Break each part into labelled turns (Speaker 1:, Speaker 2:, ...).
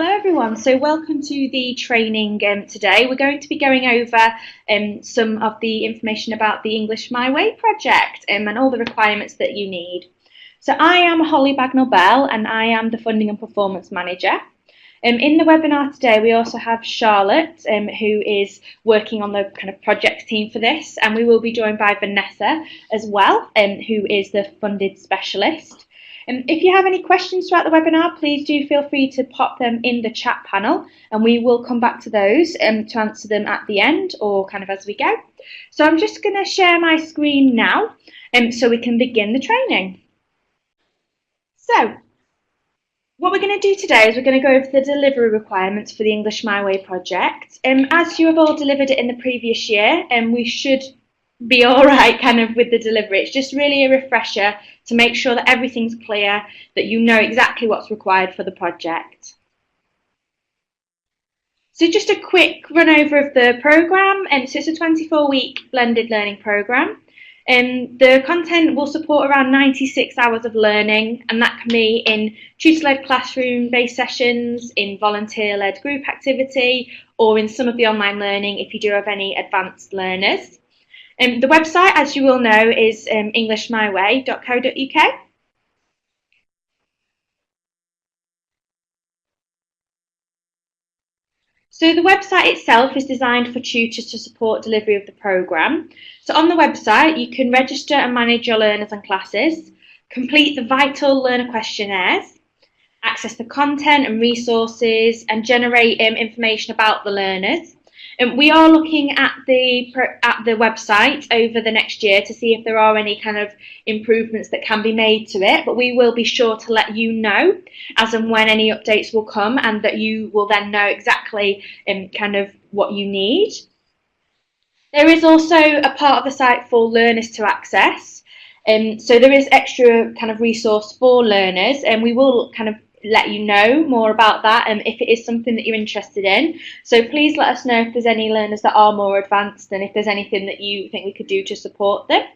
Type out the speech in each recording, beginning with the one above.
Speaker 1: Hello everyone, so welcome to the training today. We're going to be going over some of the information about the English My Way project and all the requirements that you need. So I am Holly Bagnall-Bell and I am the Funding and Performance Manager. In the webinar today we also have Charlotte who is working on the kind of project team for this, and we will be joined by Vanessa as well who is the funded specialist. If you have any questions throughout the webinar, please do feel free to pop them in the chat panel and we will come back to those to answer them at the end or kind of as we go. So I'm just going to share my screen now so we can begin the training. So what we're going to do today is we're going to go over the delivery requirements for the English My Way project. As you have all delivered it in the previous year, we should be all right kind of with the delivery. It's just really a refresher to make sure that everything's clear, that you know exactly what's required for the project. So just a quick run over of the programme. So it's a 24-week blended learning programme. The content will support around 96 hours of learning, and that can be in tutor-led classroom-based sessions, in volunteer-led group activity, or in some of the online learning if you do have any advanced learners. The website, as you will know, is englishmyway.co.uk. So the website itself is designed for tutors to support delivery of the programme. So on the website, you can register and manage your learners and classes, complete the vital learner questionnaires, access the content and resources, and generate information about the learners. We are looking at the website over the next year to see if there are any kind of improvements that can be made to it, but we will be sure to let you know as and when any updates will come, and that you will then know exactly kind of what you need. There is also a part of the site for learners to access, so there is extra kind of resource for learners, and we will kind of let you know more about that if it is something that you're interested in. So please let us know if there's any learners that are more advanced and if there's anything that you think we could do to support them.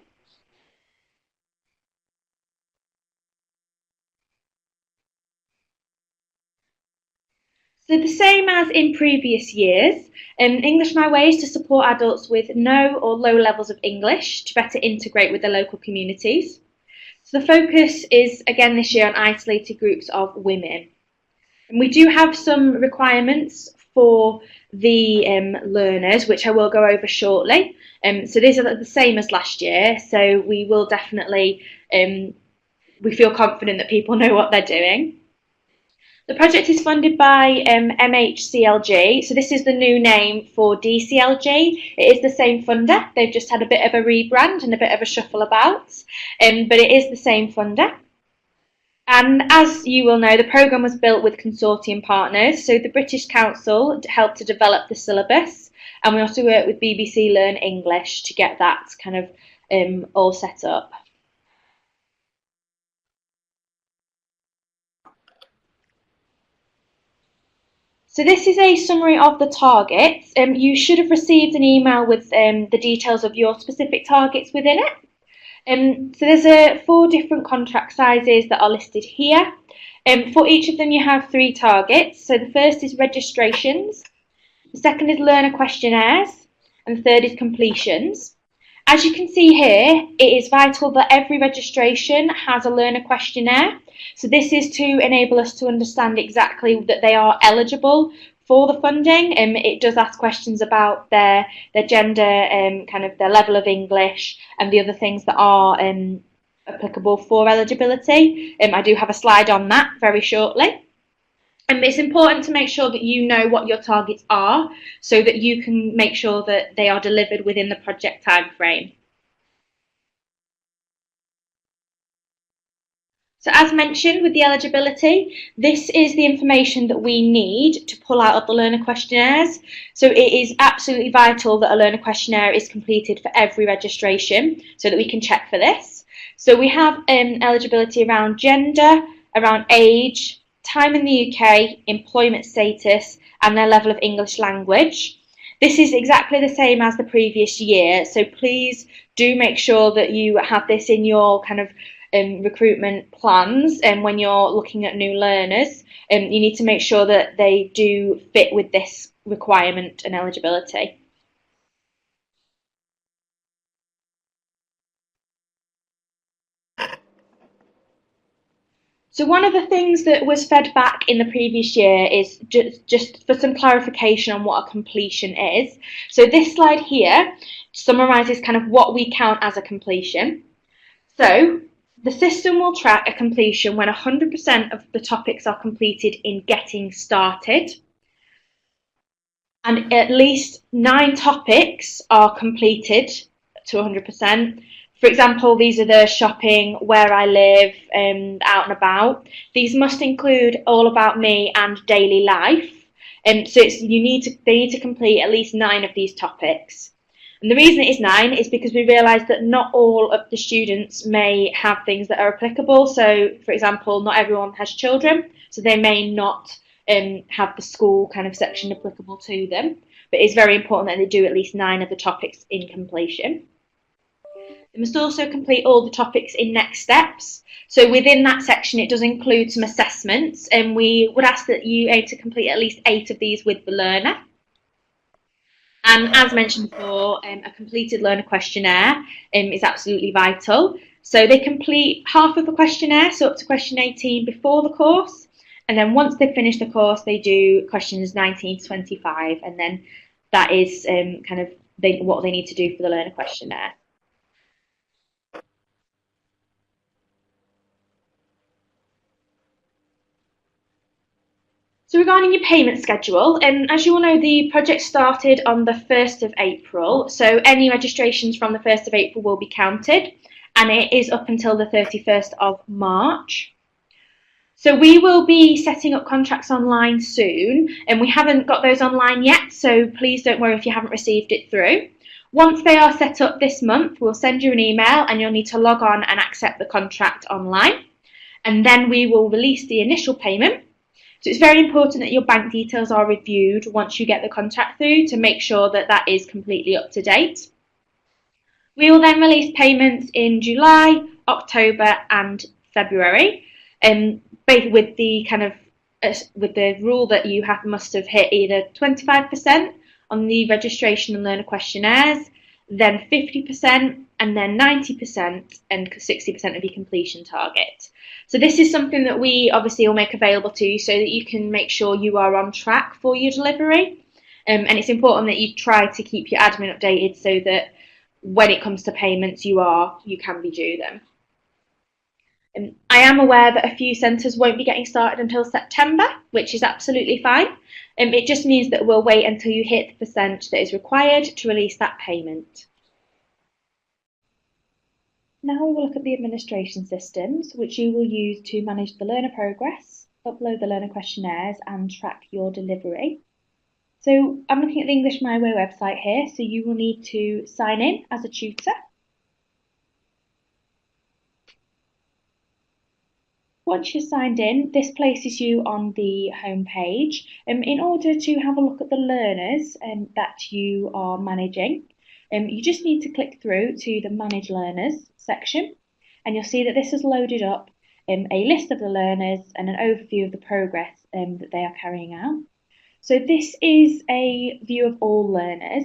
Speaker 1: So the same as in previous years, English My Way is to support adults with no or low levels of English to better integrate with their local communities. So the focus is again this year on isolated groups of women. And we do have some requirements for the learners, which I will go over shortly. So these are the same as last year, so we will definitely, we feel confident that people know what they're doing. The project is funded by MHCLG, so this is the new name for DCLG. It is the same funder, they've just had a bit of a rebrand and a bit of a shuffle about, but it is the same funder. And as you will know, the programme was built with consortium partners, so the British Council helped to develop the syllabus, and we also work with BBC Learn English to get that kind of all set up. So this is a summary of the targets. You should have received an email with the details of your specific targets within it. So there's 4 different contract sizes that are listed here. For each of them you have 3 targets. So the first is registrations, the second is learner questionnaires, and the third is completions. As you can see here, it is vital that every registration has a learner questionnaire. So this is to enable us to understand exactly that they are eligible for the funding. It does ask questions about their gender, kind of their level of English, and the other things that are applicable for eligibility. I do have a slide on that very shortly. It's important to make sure that you know what your targets are so that you can make sure that they are delivered within the project time frame. So as mentioned with the eligibility, this is the information that we need to pull out of the learner questionnaires. So it is absolutely vital that a learner questionnaire is completed for every registration so that we can check for this. So we have eligibility around gender, around age, time in the UK, employment status, and their level of English language. This is exactly the same as the previous year, so please do make sure that you have this in your kind of recruitment plans and when you're looking at new learners, you need to make sure that they do fit with this requirement and eligibility. So one of the things that was fed back in the previous year is just for some clarification on what a completion is. So this slide here summarises kind of what we count as a completion. So the system will track a completion when 100% of the topics are completed in getting started, and at least 9 topics are completed to 100%. For example, these are the shopping, where I live, out and about. These must include all about me and daily life. So they need to complete at least 9 of these topics. And the reason it is 9 is because we realise that not all of the students may have things that are applicable. So, for example, not everyone has children, so they may not have the school kind of section applicable to them. But it's very important that they do at least 9 of the topics in completion. They must also complete all the topics in next steps. So within that section, it does include some assessments, and we would ask that you aim to complete at least 8 of these with the learner. And as mentioned before, a completed learner questionnaire is absolutely vital. So they complete half of the questionnaire, so up to question 18 before the course, and then once they've finished the course, they do questions 19 to 25, and then that is kind of what they need to do for the learner questionnaire. So regarding your payment schedule, as you all know, the project started on the 1st of April, so any registrations from the 1st of April will be counted, and it is up until the 31st of March. So we will be setting up contracts online soon, and we haven't got those online yet, so please don't worry if you haven't received it through. Once they are set up this month, we'll send you an email and you'll need to log on and accept the contract online, and then we will release the initial payment. So it's very important that your bank details are reviewed once you get the contract through to make sure that that is completely up to date. We will then release payments in July, October and February, with the kind of with the rule that you must have hit either 25% on the registration and learner questionnaires, then 50%, and then 90% and 60% of your completion target. So this is something that we obviously will make available to you so that you can make sure you are on track for your delivery. And it's important that you try to keep your admin updated so that when it comes to payments, you can be due them. I am aware that a few centres won't be getting started until September, which is absolutely fine. It just means that we'll wait until you hit the percent that is required to release that payment. Now we will look at the administration systems, which you will use to manage the learner progress, upload the learner questionnaires and track your delivery. So I'm looking at the English My Way website here, so you will need to sign in as a tutor. Once you're signed in, this places you on the home page. In order to have a look at the learners that you are managing, you just need to click through to the Manage Learners section, and you'll see that this has loaded up a list of the learners and an overview of the progress that they are carrying out. So this is a view of all learners.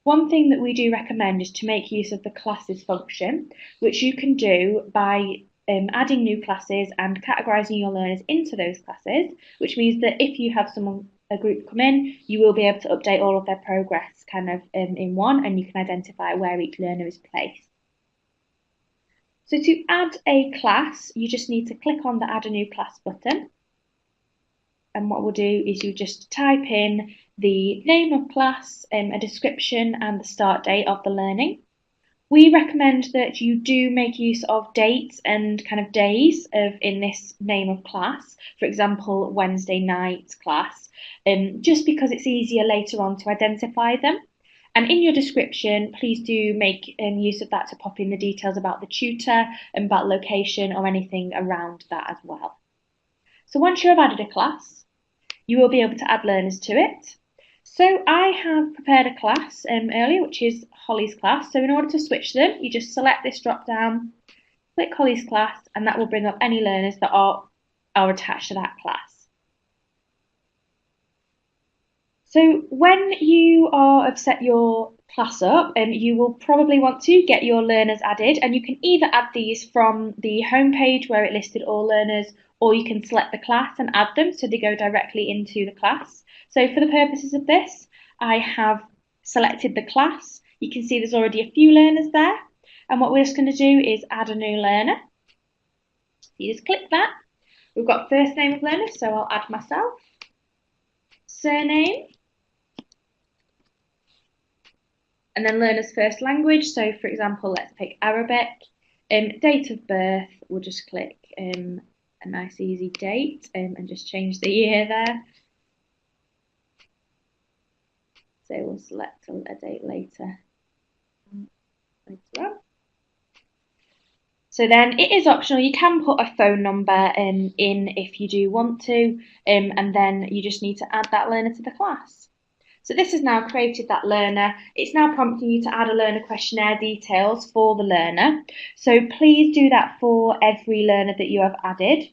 Speaker 1: One thing that we do recommend is to make use of the classes function, which you can do by adding new classes and categorising your learners into those classes, which means that if you have a group come in, you will be able to update all of their progress kind of in one, and you can identify where each learner is placed. So to add a class, you just need to click on the Add a New Class button. And what we'll do is you just type in the name of class, a description and the start date of the learning. We recommend that you do make use of dates and kind of days in this name of class, for example, Wednesday night class, just because it's easier later on to identify them. And in your description, please do make use of that to pop in the details about the tutor and about location or anything around that as well. So once you have added a class, you will be able to add learners to it. So I have prepared a class earlier, which is Holly's class. So in order to switch them, you just select this drop down click Holly's class, and that will bring up any learners that are attached to that class. So when you have set your class up, you will probably want to get your learners added, and you can either add these from the home page where it listed all learners, or you can select the class and add them so they go directly into the class. So for the purposes of this, I have selected the class. You can see there's already a few learners there, and what we're just going to do is add a new learner. You just click that. We've got first name of learner, so I'll add myself. Surname. And then learner's first language. So for example, let's pick Arabic. Date of birth, we'll just click a nice easy date and just change the year there. So we'll select a date later on. So then it is optional. You can put a phone number in if you do want to, and then you just need to add that learner to the class. So this has now created that learner. It's now prompting you to add a learner questionnaire details for the learner. So please do that for every learner that you have added.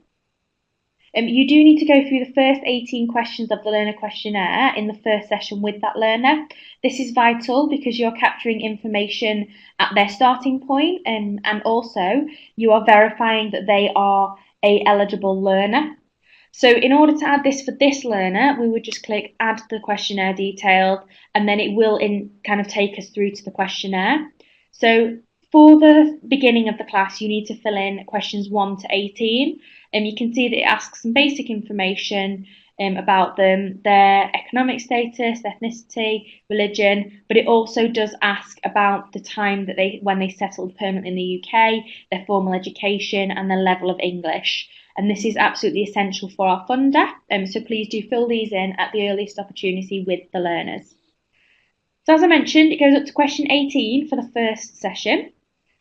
Speaker 1: You do need to go through the first 18 questions of the learner questionnaire in the first session with that learner. This is vital because you're capturing information at their starting point, and also you are verifying that they are an eligible learner. So in order to add this for this learner, we would just click add the questionnaire details, and then it will kind of take us through to the questionnaire. So for the beginning of the class, you need to fill in questions 1 to 18. And you can see that it asks some basic information about them, their economic status, ethnicity, religion, but it also does ask about the time that when they settled permanently in the UK, their formal education, and their level of English. And this is absolutely essential for our funder, so please do fill these in at the earliest opportunity with the learners. So as I mentioned, it goes up to question 18 for the first session.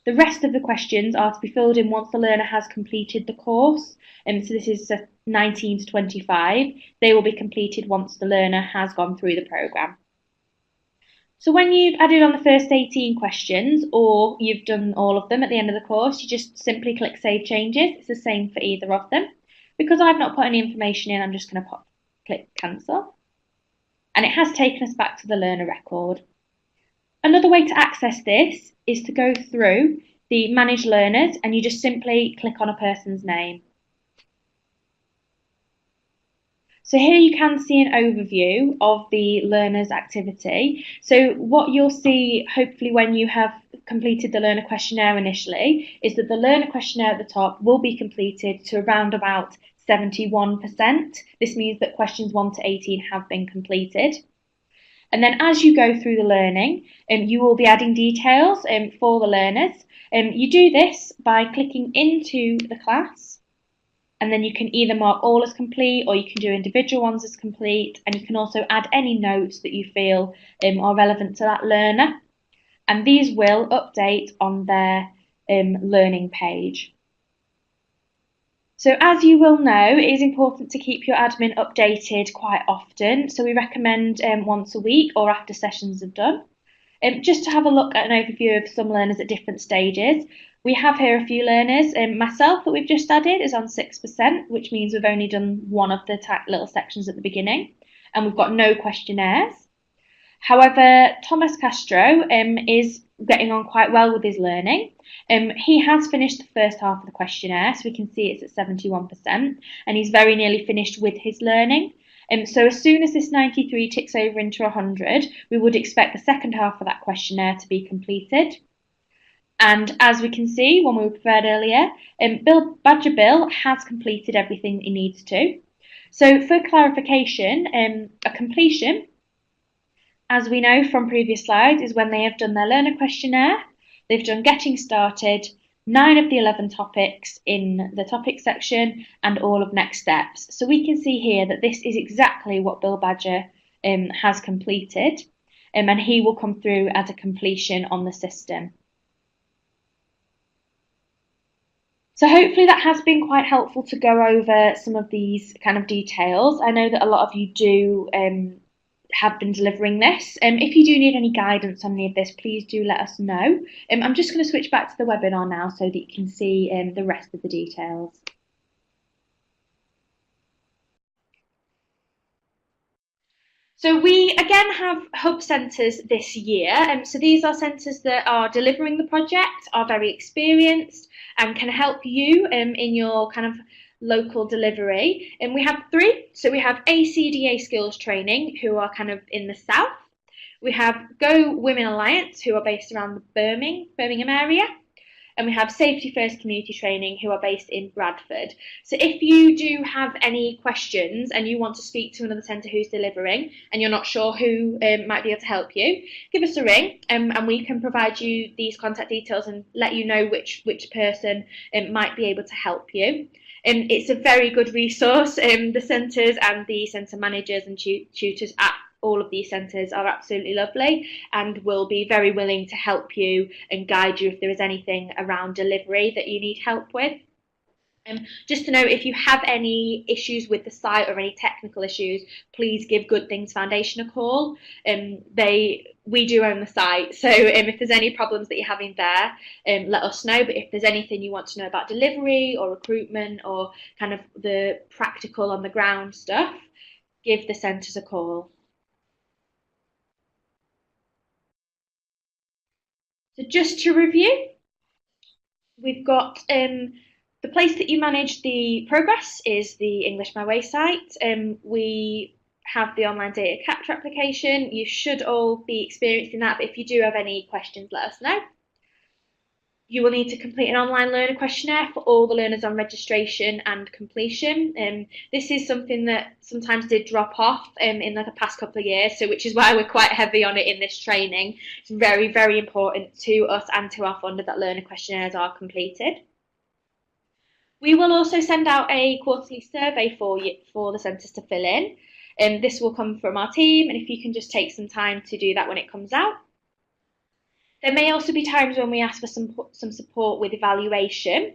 Speaker 1: The rest of the questions are to be filled in once the learner has completed the course. So this is 19 to 25. They will be completed once the learner has gone through the programme. So when you've added on the first 18 questions, or you've done all of them at the end of the course, you just simply click Save Changes. It's the same for either of them. Because I've not put any information in, I'm just going to click Cancel. And it has taken us back to the learner record. Another way to access this is to go through the Manage Learners, and you just simply click on a person's name. So here you can see an overview of the learner's activity. So what you'll see, hopefully, when you have completed the learner questionnaire initially, is that the learner questionnaire at the top will be completed to around about 71%. This means that questions 1 to 18 have been completed. And then as you go through the learning, you will be adding details for the learners. You do this by clicking into the class, and then you can either mark all as complete, or you can do individual ones as complete, and you can also add any notes that you feel are relevant to that learner. And these will update on their learning page. So as you will know, it is important to keep your admin updated quite often. So we recommend once a week or after sessions are done. Just to have a look at an overview of some learners at different stages. We have here a few learners. Myself that we've just added is on 6%, which means we've only done one of the little sections at the beginning, and we've got no questionnaires. However, Thomas Castro is getting on quite well with his learning. He has finished the first half of the questionnaire, so we can see it's at 71%, and he's very nearly finished with his learning. So as soon as this 93 ticks over into 100, we would expect the second half of that questionnaire to be completed. And as we can see when we prepared earlier, Badger Bill has completed everything he needs to. So for clarification, a completion, as we know from previous slides, is when they have done their learner questionnaire, they've done getting started, 9 of the 11 topics in the topic section, and all of next steps. So we can see here that this is exactly what Bill Badger has completed, and he will come through as a completion on the system. So hopefully that has been quite helpful to go over some of these kind of details. I know that a lot of you do have been delivering this. If you do need any guidance on any of this, please do let us know. I'm just going to switch back to the webinar now so that you can see the rest of the details. So we again have hub centres this year. So these are centres that are delivering the project, are very experienced and can help you in your kind of local delivery. And we have three. So we have ACDA Skills Training, who are kind of in the south. We have Go Women Alliance, who are based around the Birmingham area. And we have Safety First Community Training, who are based in Bradford. So if you do have any questions and you want to speak to another centre who's delivering and you're not sure who might be able to help you, give us a ring and we can provide you these contact details and let you know which person might be able to help you. It's a very good resource. The centres and the centre managers and tutors at all of these centres are absolutely lovely and will be very willing to help you and guide you if there is anything around delivery that you need help with. Just to know, if you have any issues with the site or any technical issues, please give Good Things Foundation a call. We do own the site, so if there's any problems that you're having there, let us know. But if there's anything you want to know about delivery or recruitment or kind of the practical on the ground stuff, give the centres a call. So just to review, we've got the place that you manage the progress is the English My Way site. We have the online data capture application. You should all be experienced in that, but if you do have any questions, let us know. You will need to complete an online learner questionnaire for all the learners on registration and completion. This is something that sometimes did drop off in like the past couple of years, so which is why we're quite heavy on it in this training. It's very, very important to us and to our funder that learner questionnaires are completed. We will also send out a quarterly survey for the centres to fill in. This will come from our team, and if you can just take some time to do that when it comes out. There may also be times when we ask for some support with evaluation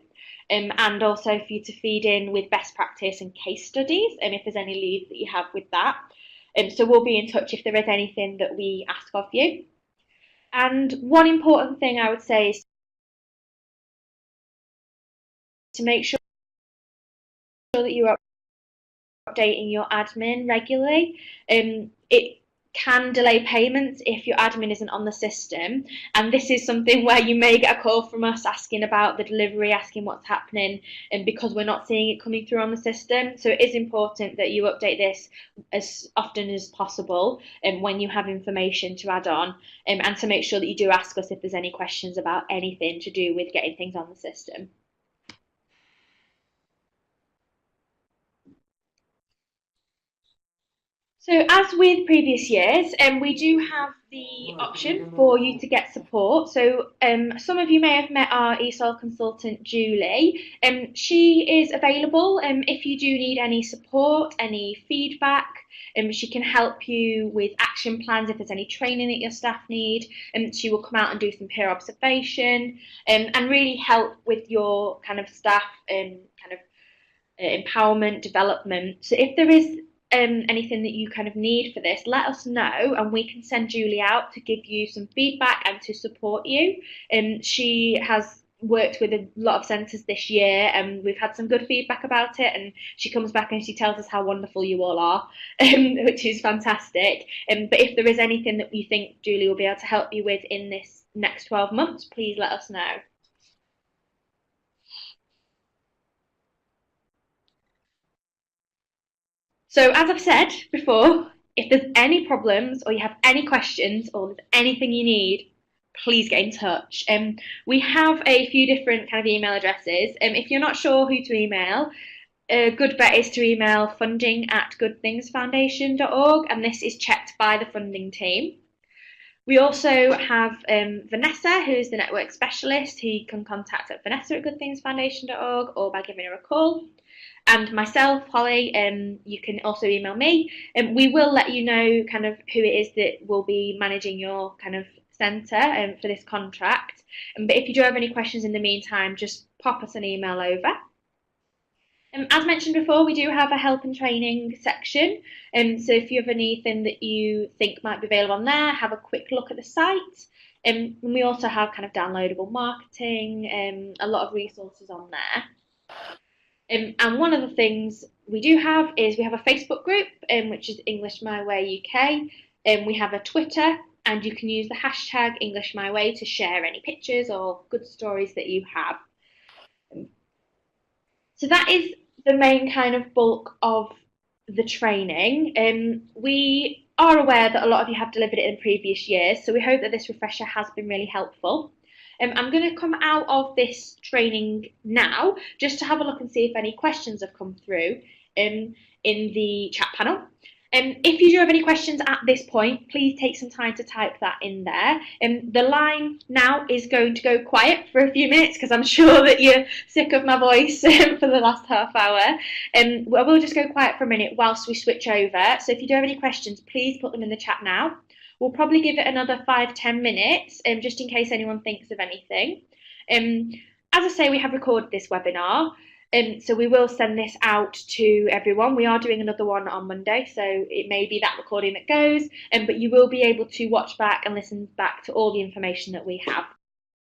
Speaker 1: and also for you to feed in with best practice and case studies and if there's any leads that you have with that. So we'll be in touch if there is anything that we ask of you. And one important thing I would say is to make sure that you are updating your admin regularly. It can delay payments if your admin isn't on the system, and this is something where you may get a call from us asking about the delivery, asking what's happening, and because we're not seeing it coming through on the system. So it is important that you update this as often as possible when you have information to add on, and to make sure that you do ask us if there's any questions about anything to do with getting things on the system. So as with previous years, we do have the option for you to get support. So some of you may have met our ESOL consultant, Julie. She is available if you do need any support, any feedback. She can help you with action plans if there's any training that your staff need. She will come out and do some peer observation and really help with your kind of staff empowerment, development. So if there is anything that you kind of need for this, let us know and we can send Julie out to give you some feedback and to support you. She has worked with a lot of centres this year and we've had some good feedback about it, and she comes back and she tells us how wonderful you all are, which is fantastic. But if there is anything that you think Julie will be able to help you with in this next 12 months, please let us know. So as I've said before, if there's any problems or you have any questions or there's anything you need, please get in touch. We have a few different kind of email addresses. If you're not sure who to email, a good bet is to email funding@goodthingsfoundation.org, and this is checked by the funding team. We also have Vanessa, who's the network specialist, who you can contact at vanessa@goodthingsfoundation.org or by giving her a call. And myself, Holly, you can also email me. We will let you know kind of who it is that will be managing your kind of centre for this contract. But if you do have any questions in the meantime, just pop us an email over. As mentioned before, we do have a help and training section. So if you have anything that you think might be available on there, have a quick look at the site. And we also have kind of downloadable marketing, a lot of resources on there. And one of the things we do have is we have a Facebook group, which is English My Way UK. We have a Twitter, and you can use the hashtag English My Way to share any pictures or good stories that you have. So that is the main kind of bulk of the training. We are aware that a lot of you have delivered it in previous years, so we hope that this refresher has been really helpful. I'm going to come out of this training now just to have a look and see if any questions have come through in the chat panel. If you do have any questions at this point, please take some time to type that in there. The line now is going to go quiet for a few minutes because I'm sure that you're sick of my voice for the last half hour. I will just go quiet for a minute whilst we switch over. So if you do have any questions, please put them in the chat now. We'll probably give it another 5-10 minutes just in case anyone thinks of anything. As I say, we have recorded this webinar. So we will send this out to everyone. We are doing another one on Monday, so it may be that recording that goes, but you will be able to watch back and listen back to all the information that we have.